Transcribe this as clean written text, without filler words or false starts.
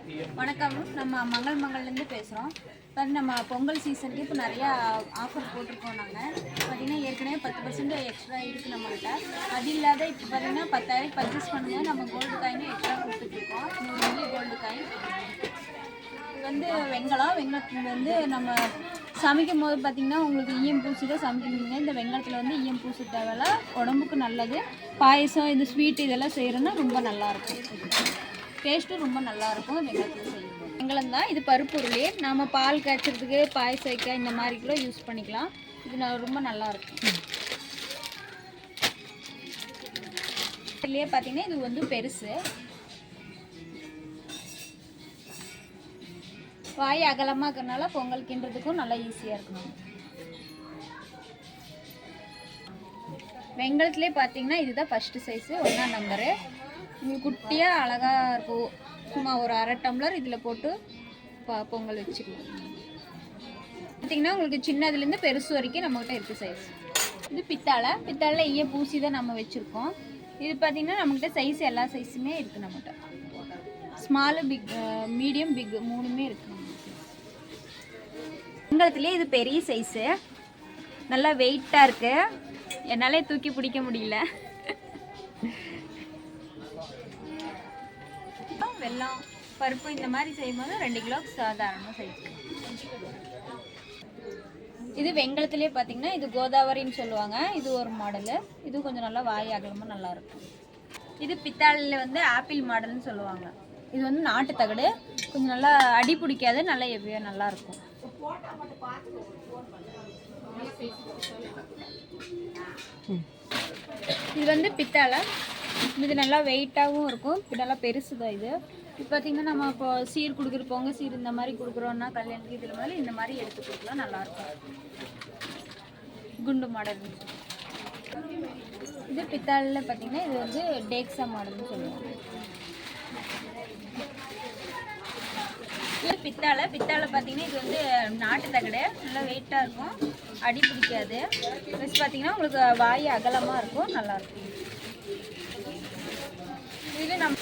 வணக்கம். நம்ம மங்கள்லேருந்து பேசுகிறோம். இப்போ நம்ம பொங்கல் சீசனுக்கு இப்போ நிறையா ஆஃபர் போட்டிருக்கோம். நாங்கள் பார்த்திங்கன்னா ஏற்கனவே 10% எக்ஸ்ட்ரா இருக்குது நம்மகிட்ட. அது இல்லாத இப்போ பார்த்திங்கன்னா 10,000 பர்ச்சேஸ் பண்ணும்போது நம்ம கோல்டு காயினும் எக்ஸ்ட்ரா கொடுத்துட்ருக்கோம். 100 மில்லி கோல்டு காயின். இது வந்து வெங்கலத்தில் வந்து நம்ம சமைக்கும் போது பார்த்திங்கன்னா உங்களுக்கு ஈயம் பூசி தான் சமைக்கணுங்க. இந்த வெங்கலத்தில் வந்து ஈயம் பூசி தேவையில்ல, உடம்புக்கு நல்லது. பாயசம் இது ஸ்வீட் இதெல்லாம் செய்கிறோன்னா ரொம்ப நல்லாயிருக்கும். டேஸ்ட்டும் ரொம்ப நல்லாயிருக்கும். வெங்கலத்தில் செய்யும்போது வெங்கலம் தான் இது பருப்புருளி. நம்ம பால் காய்ச்சறதுக்கு பாயசம் வைக்க இந்த மாதிரி கூட யூஸ் பண்ணிக்கலாம். இது ரொம்ப நல்லாயிருக்கும். இதுலேயே பார்த்திங்கன்னா இது வந்து பெருசு, வாய் அகலமாக இருக்கிறதுனால பொங்கல் கிண்டுறதுக்கும் நல்லா ஈஸியாக இருக்கும். வெங்கலத்துலேயே பார்த்தீங்கன்னா இதுதான் ஃபஸ்ட்டு சைஸு, 1ஆம் நம்பரு. உங்களுக்கு குட்டியாக அழகாக இருக்கும். சும்மா ஒரு அரை டம்ளர் இதில் போட்டு பொங்கல் வச்சுக்கலாம். பார்த்திங்கன்னா உங்களுக்கு சின்னதுலேருந்து பெருசு வரைக்கும் நம்மகிட்ட இருக்குது சைஸ். இது பித்தாளை ஈயம் பூசி தான் நம்ம வச்சுருக்கோம். இது பார்த்திங்கன்னா நம்மகிட்ட சைஸ் எல்லா சைஸுமே இருக்குது. நம்மகிட்ட ஸ்மாலு, பிக், மீடியம், பிக் மூணுமே இருக்குது. வெங்கலத்துலேயே இது பெரிய சைஸு, நல்லா வெயிட்டாக இருக்குது. என்னாலே தூக்கி பிடிக்க முடியல. வெல்லம் பருப்பு இந்த மாதிரி செய்யும்போது 2 கிலோக்கு சாதாரணமாக சைஸ். இது வெங்கலத்துலேயே பார்த்தீங்கன்னா இது கோதாவரின்னு சொல்லுவாங்க. இது ஒரு மாடலு. இது கொஞ்சம் நல்லா வாய் அகலமாக நல்லாயிருக்கும். இது பித்தாளில் வந்து ஆப்பிள் மாடல்னு சொல்லுவாங்க. இது வந்து நாட்டு தகடு, கொஞ்சம் நல்லா அடி பிடிக்காது, நல்லா ஹெவியாக நல்லாயிருக்கும். இது வந்து பித்தாளை. இது நல்லா வெயிட்டாகவும் இருக்கும். நல்லா பெருசு தான் இது. இப்போ பார்த்திங்கன்னா நம்ம இப்போ சீர் கொடுக்குற பொங்கல் சீர் இந்த மாதிரி கொடுக்குறோன்னா கல்யாணத்துக்கு இதில் மேலே இந்த மாதிரி எடுத்து கொடுக்கலாம், நல்லாயிருக்கும். குண்டு மாடல். இது பித்தாளில் பார்த்திங்கன்னா இது வந்து டேக்ஸா மாடல்னு சொல்லுவாங்க. இது பித்தாளை பார்த்திங்கன்னா இது வந்து நாட்டு தகடு, நல்லா வெயிட்டாக இருக்கும், அடி பிடிக்காது. ப்ளஸ் பார்த்திங்கன்னா உங்களுக்கு வாய் அகலமாக இருக்கும், நல்லாயிருக்கும். இது நம்ம